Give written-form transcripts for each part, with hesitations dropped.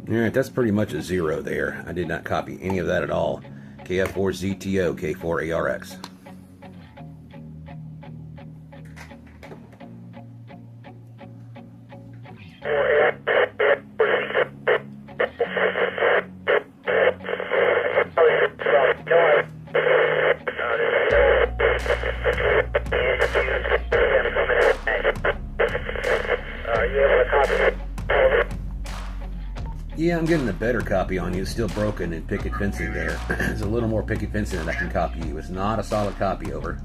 Alright, that's pretty much a 0 there. I did not copy any of that at all. KF4ZTO, K4ARX. Yeah, I'm getting a better copy on you. It's still broken in picket fencing there. There's a little more picket fencing that I can copy you. It's not a solid copy, over.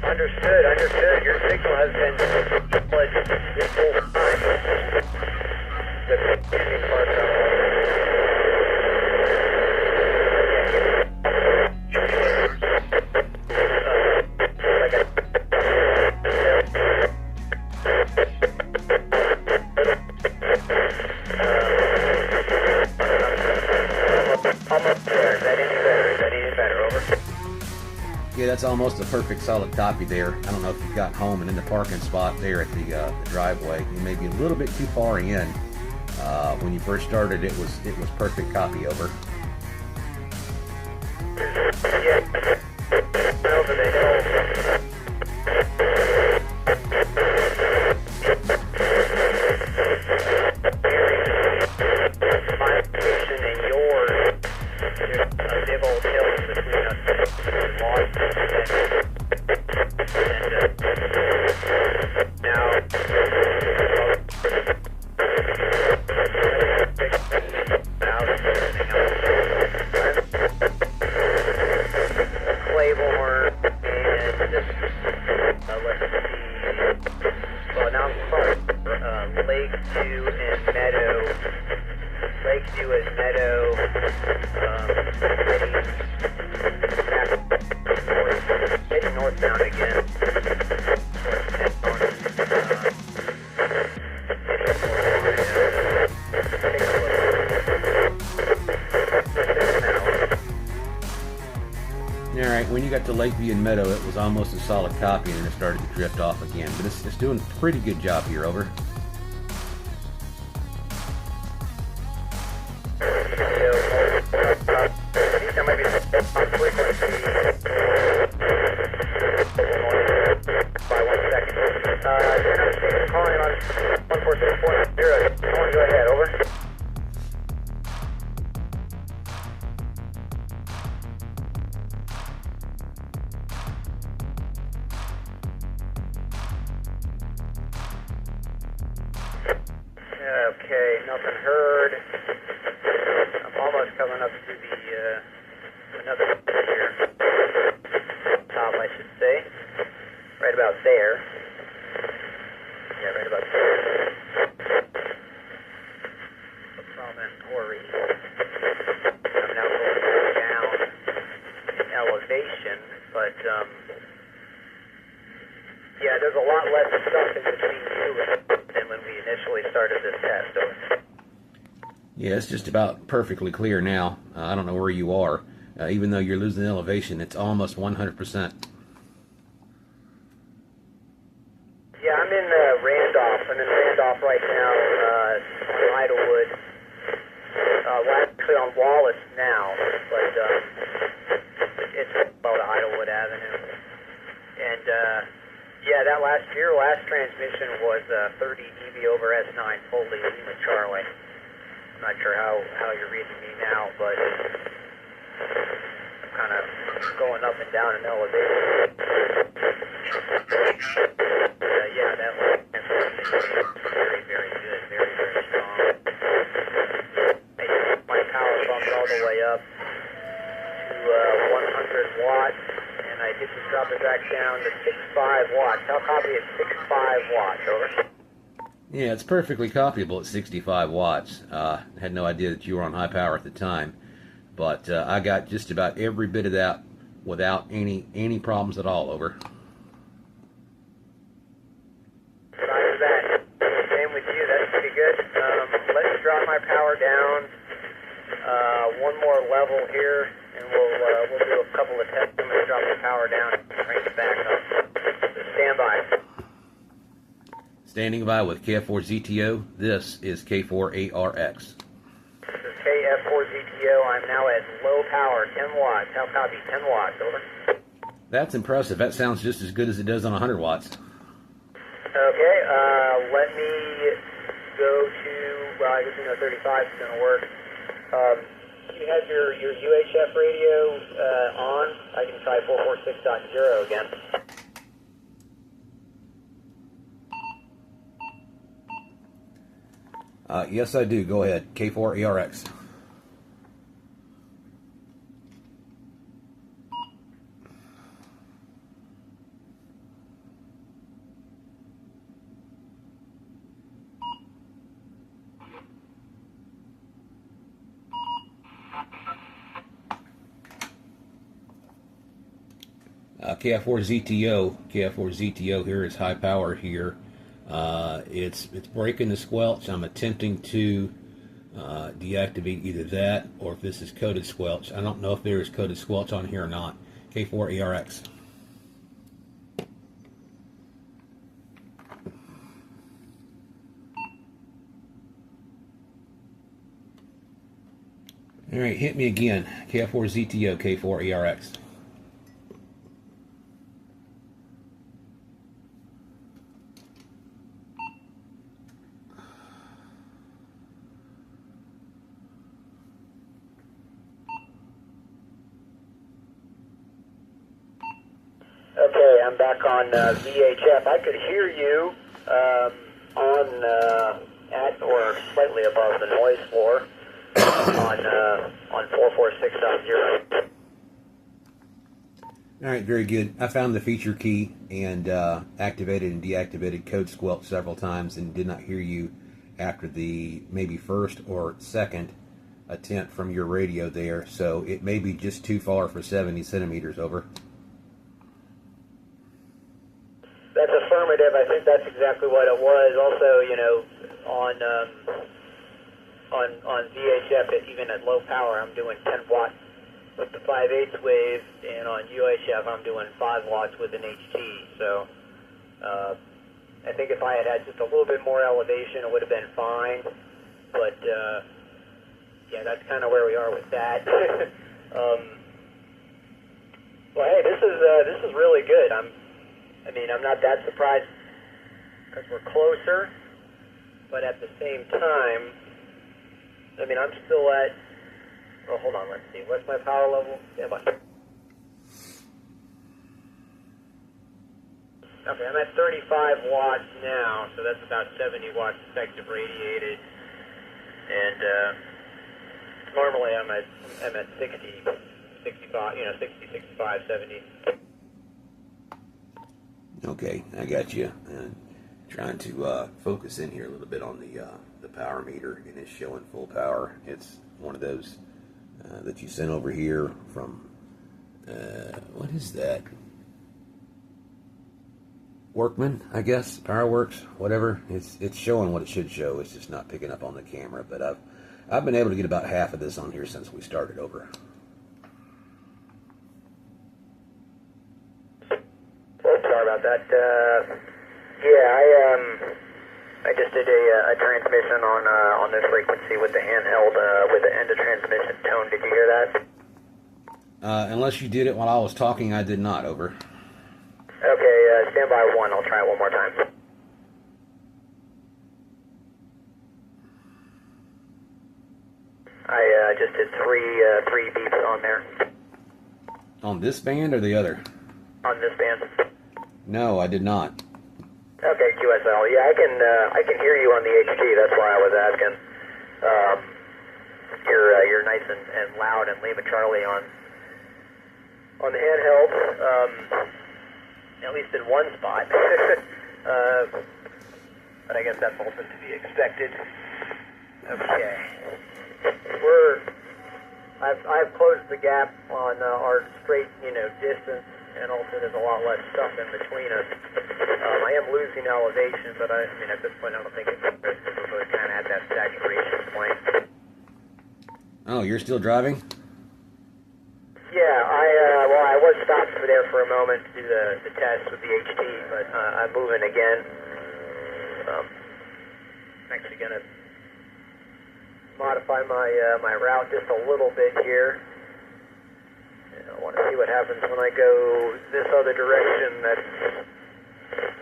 Understood, understood. Your signal has been split this whole time. The confusing part Yeah, that's almost a perfect solid copy there. I don't know if you got home and in the parking spot there at the driveway. You may be a little bit too far in. When you first started, it was perfect copy, over. Alright, when you got to Lakeview and Meadow, it was almost a solid copy, and then it started to drift off again. But it's doing a pretty good job here, over. Okay, nothing heard. I'm almost coming up to the another here. Top, I should say. Right about there. Yeah, right about there. Promontory. I'm now going down in elevation, but yeah, there's a lot less stuff in between you than when we initially started this test. Yeah, it's just about perfectly clear now. I don't know where you are. Even though you're losing elevation, it's almost 100%. Yeah, I'm in Randolph. I'm in Randolph right now on Idlewood. Well, actually on Wallace now, but it's about Idlewood Avenue. And yeah, that last transmission was 30 dB over S9 fully Lima Charlie. I'm not sure how you're reading me now, but I'm kind of going up and down in elevation. Yeah, that last transmission is very, very good, very, very strong. My power bumped all the way up to 100 watts. I did just drop it back down to 65 watts. I'll copy it 65 watts, over. Yeah, it's perfectly copyable at 65 watts. Had no idea that you were on high power at the time, but I got just about every bit of that without any problems at all, over. Roger that. Same with you. That's pretty good. Let's drop my power down one more level here, and we'll do a couple of tests. I'm going to drop the power down and crank it back up. So stand by. Standing by with KF4ZTO. This is K4ARX. This is KF4ZTO. I'm now at low power, 10 watts. How copy? 10 watts. Over. That's impressive. That sounds just as good as it does on 100 watts. Okay, let me go to, well, I guess 35 is going to work. You have your UHF radio on. I can try 446.0 again. Yes, I do. Go ahead. K4ARX. KF4ZTO here is high power here. It's breaking the squelch. I'm attempting to deactivate either that or if this is coded squelch. I don't know if there is coded squelch on here or not. K4ARX. All right, hit me again. KF4ZTO, K4ARX. Okay, I'm back on VHF. I could hear you at or slightly above the noise floor on 446.0. All right, very good. I found the feature key and activated and deactivated code squelch several times and did not hear you after the maybe first or second attempt from your radio there. So it may be just too far for 70 centimeters. Over. That's affirmative. I think that's exactly what it was. Also, you know, on VHF, even at low power, I'm doing 10 watts with the 5/8 wave, and on UHF, I'm doing 5 watts with an HT. So I think if I had had just a little bit more elevation, it would have been fine. But yeah, that's kind of where we are with that. Well, hey, this is really good. I'm not that surprised because we're closer, but at the same time, I mean, I'm still at, oh, hold on, let's see, what's my power level? Yeah, okay, I'm at 35 watts now, so that's about 70 watts effective radiated, and normally I'm at 60, 65, 60, 65, 70. Okay, I got you. And trying to focus in here a little bit on the power meter, and it's showing full power. It's one of those that you sent over here from what is that? Workman, I guess. PowerWorks, whatever. It's showing what it should show. It's just not picking up on the camera. But I've been able to get about half of this on here since we started over. Sorry about that. Yeah, I just did a transmission on this frequency with the handheld with the end of transmission tone. Did you hear that? Unless you did it while I was talking, I did not. Over. Okay, stand by 1. I'll try it one more time. I just did three beeps on there. On this band or the other? On this band. No, I did not. Okay, QSL. Yeah, I can hear you on the HT. That's why I was asking. You're nice and loud and Lima Charlie on the handheld. At least in one spot. But I guess that's also to be expected. Okay. I've closed the gap on our straight, distance, and also there's a lot less stuff in between us. I am losing elevation, but I mean, at this point, I don't think it's we're kind of at that saturation point. Oh, you're still driving? Yeah, I was stopped there for a moment to do the test with the HT, but I'm moving again. I'm actually going to modify my route just a little bit here. I want to see what happens when I go this other direction. That's,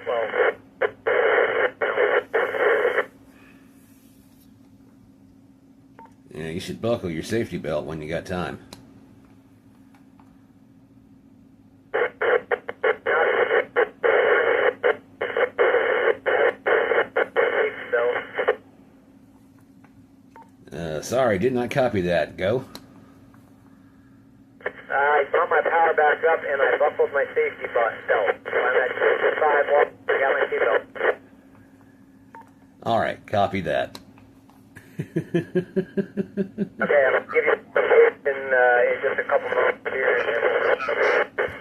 well, yeah, you should buckle your safety belt when you got time. Sorry, did not copy that. Go. I brought my power back up and I buckled my safety belt. So I'm at 65 watts. I got my seatbelt. All right, copy that. Okay, I'll give you some tape in just a couple moments here.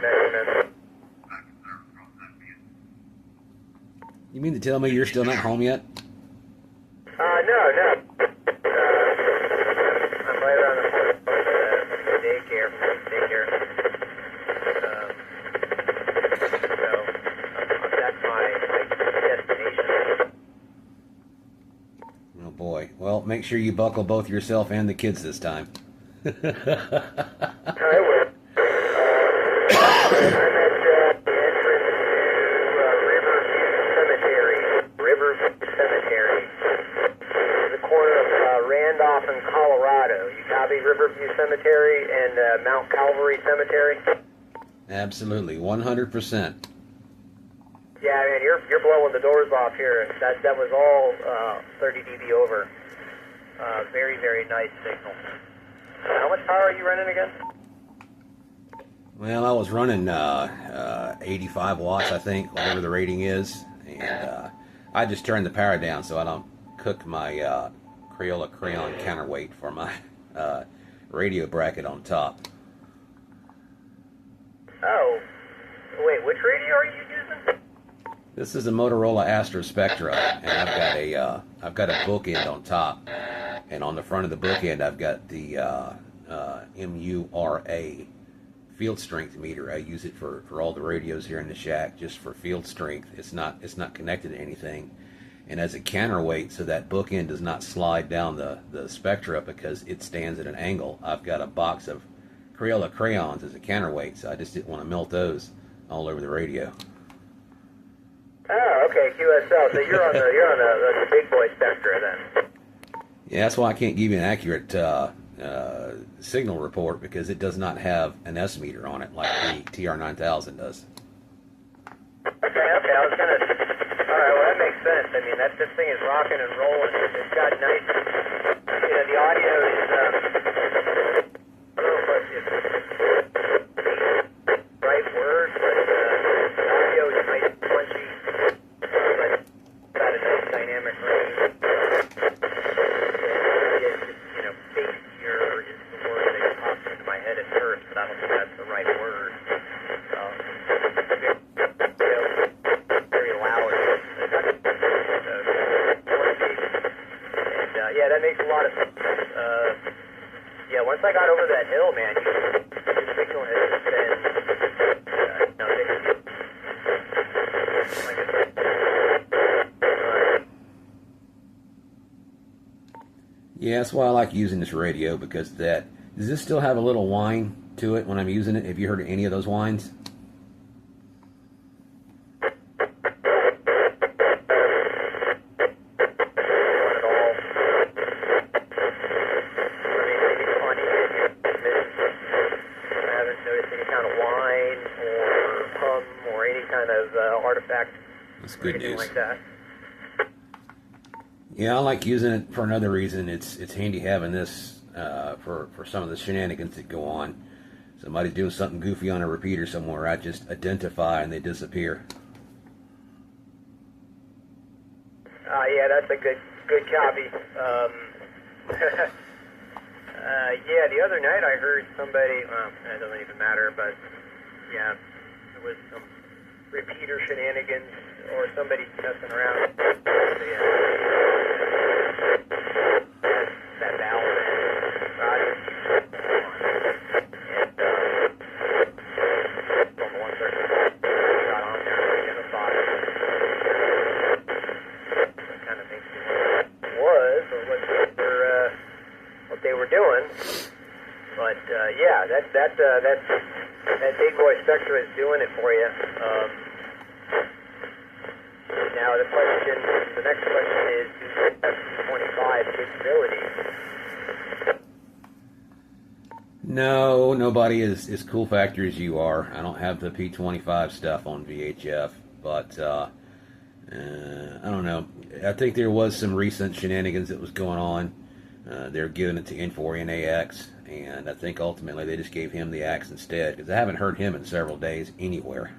Measurements. You mean to tell me you're still not home yet? No. I'm right around the corner from the daycare. So that's my destination. Oh boy. Well, make sure you buckle both yourself and the kids this time. I will. I'm at the entrance to Riverview Cemetery. The corner of Randolph and Colorado. You copy Riverview Cemetery and Mount Calvary Cemetery? Absolutely, 100%. Yeah, man, you're blowing the doors off here. That was all 30 dB over. Very, very nice signal. How much power are you running again? Well, I was running 85 watts, I think, whatever the rating is, and I just turned the power down so I don't cook my Crayola crayon counterweight for my radio bracket on top. Oh, wait, which radio are you using? This is a Motorola Astra Spectra, and I've got a bookend on top, and on the front of the bookend I've got the MURA field strength meter. I use it for all the radios here in the shack, just for field strength. It's not connected to anything, and as a counterweight, so that bookend does not slide down the Spectra because it stands at an angle. I've got a box of Crayola crayons as a counterweight, so I just didn't want to melt those all over the radio. Oh, okay, QSL. So you're on the big boy Spectra then. Yeah, that's why I can't give you an accurate signal report, because it does not have an S meter on it like the TR9000 does. Okay, I was gonna. All right, well that makes sense. I mean, this thing is rocking and rolling. It's got nice. The audio is. I don't know if it's the right word, but the audio is nice and punchy. But got a nice dynamic range. Bassier is the word that pops into my head at first, but I don't think that's the right word. Very loud. Yeah, that makes a lot of sense. Yeah, once I got over that hill, man, your signal has just been, Yeah, that's why I like using this radio, because does this still have a little whine to it when I'm using it? Have you heard any of those whines? That's good news. Like that. Yeah, I like using it for another reason. It's handy having this for some of the shenanigans that go on. Somebody's doing something goofy on a repeater somewhere, I just identify and they disappear. Yeah, that's a good copy. Yeah, the other night I heard somebody. That doesn't even matter, but yeah, there was some repeater shenanigans or somebody messing around. That valve and on the one person got on there and identified. That kind of makes me wonder. doing. But yeah, that big boy Spectra is doing it for you. Now the next question is, do you have P25 capability? No, nobody is as cool factor as you are. I don't have the P25 stuff on VHF, but I don't know. I think there was some recent shenanigans that was going on. They're giving it to N4 NAX, and I think ultimately they just gave him the axe instead, because I haven't heard him in several days anywhere.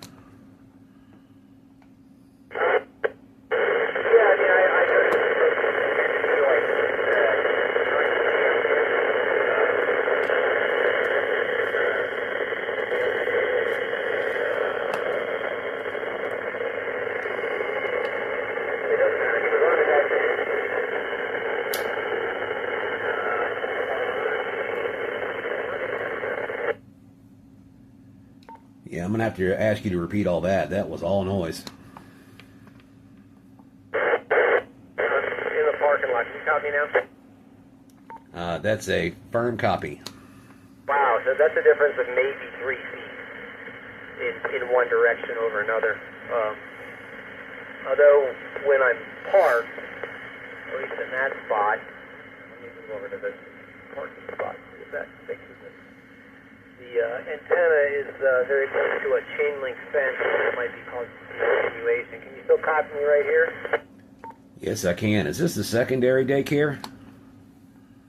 Yeah, I'm going to have to ask you to repeat all that. That was all noise. In the parking lot. Can you copy now? That's a firm copy. Wow, so that's a difference of maybe 3 feet in one direction over another. Although, when I'm parked, at least in that spot, let me move over to the parking spot, see if that fixes it. The antenna is very close to a chain link fence, that might be causing attenuation. Can you still copy me right here? Yes, I can. Is this the secondary daycare?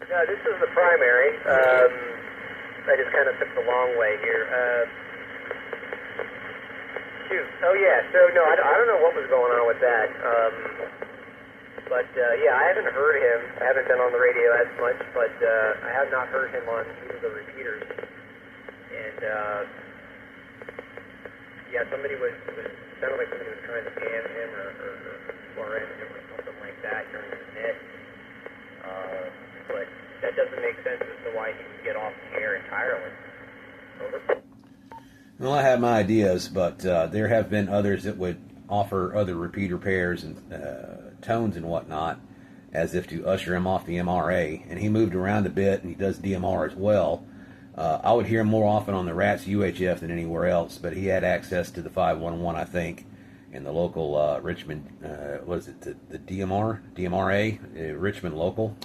No, this is the primary. I just kind of took the long way here. Shoot. Oh, yeah. So, no, I don't know what was going on with that. But, yeah, I haven't heard him. I haven't been on the radio as much, but I have not heard him on either of the repeaters. And, yeah, sounded like somebody was trying to scam him or end him or something like that during the net. But that doesn't make sense as to why he would get off the air entirely. Over. Well, I have my ideas, but there have been others that would offer other repeater pairs and tones and whatnot, as if to usher him off the MRA. And he moved around a bit, and he does DMR as well. I would hear him more often on the RATS UHF than anywhere else, but he had access to the 511, I think, in the local Richmond, what is it, the DMRA, Richmond local?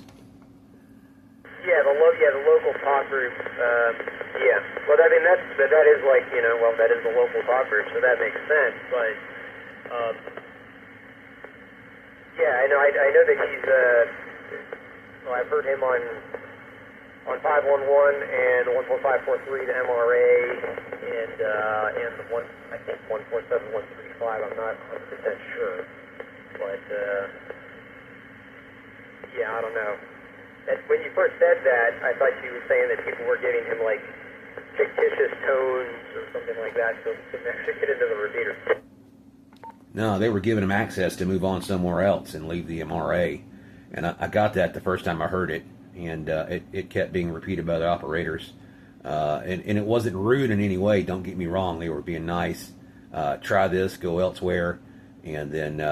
Yeah, the local talk group. Yeah, well, I mean that is like, that is the local talk group, so that makes sense. But yeah, I know that he's. Well, I've heard him on 511 and 14543, the MRA, and the one, I think 147135. I'm not 100% sure, but yeah, I don't know. When you first said that, I thought you were saying that people were giving him like fictitious tones or something like that, so he couldn't actually get into the repeater. No, they were giving him access to move on somewhere else and leave the MRA, and I got that the first time I heard it, and it kept being repeated by the operators, and it wasn't rude in any way. Don't get me wrong; they were being nice. Try this, go elsewhere, and then.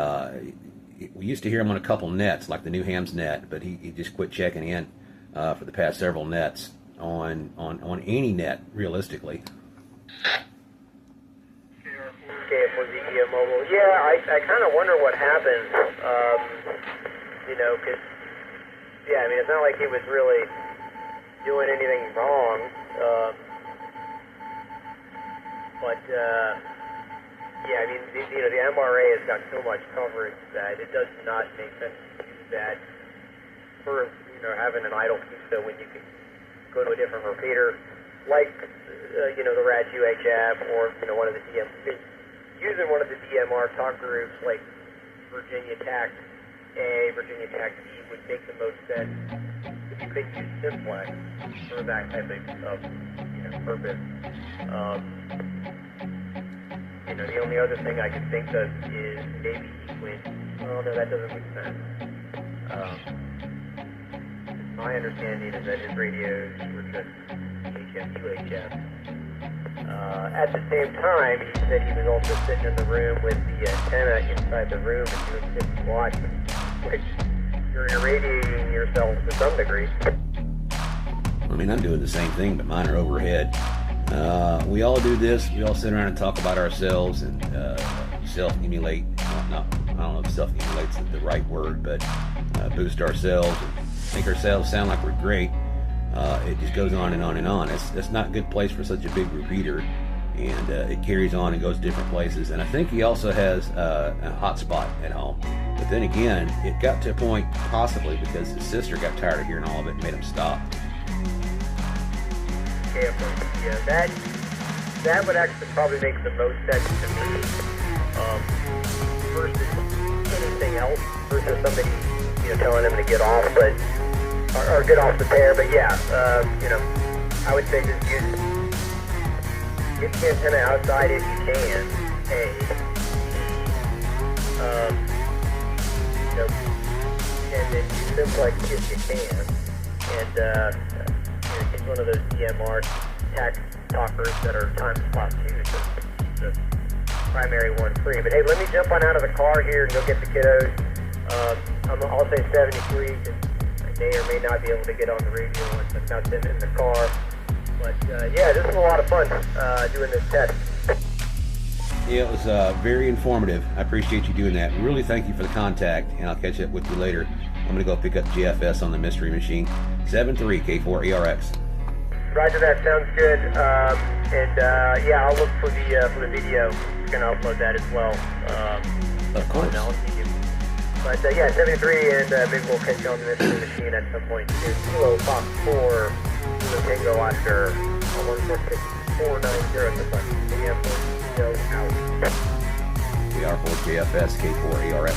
We used to hear him on a couple nets, like the New Hams net, but he just quit checking in for the past several nets on any net, realistically. KF1ZE mobile. Yeah, I kind of wonder what happened, because, yeah, I mean, it's not like he was really doing anything wrong, but, yeah, I mean, the MRA has got so much coverage that it does not make sense to use that for, having an idle QSO when you can go to a different repeater, like, the RATS UHF or, one of the using one of the DMR talk groups like Virginia TAC A, Virginia TAC B would make the most sense if you could use Simplex for that type of purpose. The only other thing I can think of is maybe he went, oh, no, that doesn't make sense. My understanding is that his radios were just HF, UHF. At the same time, he said he was also sitting in the room with the antenna inside the room and doing 50 watts, which you're irradiating yourself to some degree. I mean, I'm doing the same thing, but mine are overhead. We all do this. We all sit around and talk about ourselves and self-emulate. Well, I don't know if self-emulate's the right word, but boost ourselves and make ourselves sound like we're great. It just goes on and on and on. That's not a good place for such a big repeater, and it carries on and goes different places. And I think he also has a hotspot at home. But then again, it got to a point, possibly because his sister got tired of hearing all of it and made him stop. Yeah, that would actually probably make the most sense to me versus anything else, versus somebody telling him to get off, but or get off the pair. But yeah, I would say just get the antenna outside if you can. And then use Simplex if you can, and get one of those DMR tax talkers that are time slot too, so the primary one free. But hey, let me jump on out of the car here and go get the kiddos. I'll say 73, because I may or may not be able to get on the radio once I've got them in the car. But yeah, this was a lot of fun doing this test. Yeah, it was very informative. I appreciate you doing that. Really thank you for the contact, and I'll catch up with you later. I'm going to go pick up GFS on the mystery machine. 73K4ARX. Roger that, sounds good. Yeah, I'll look for the video. I'm going to upload that as well. Of course. But yeah, 73, and maybe we'll catch you on the mystery machine at some point soon. Kilo Fox 4, Tango Oscar, 146490. Out. We are for JFS K4ARX.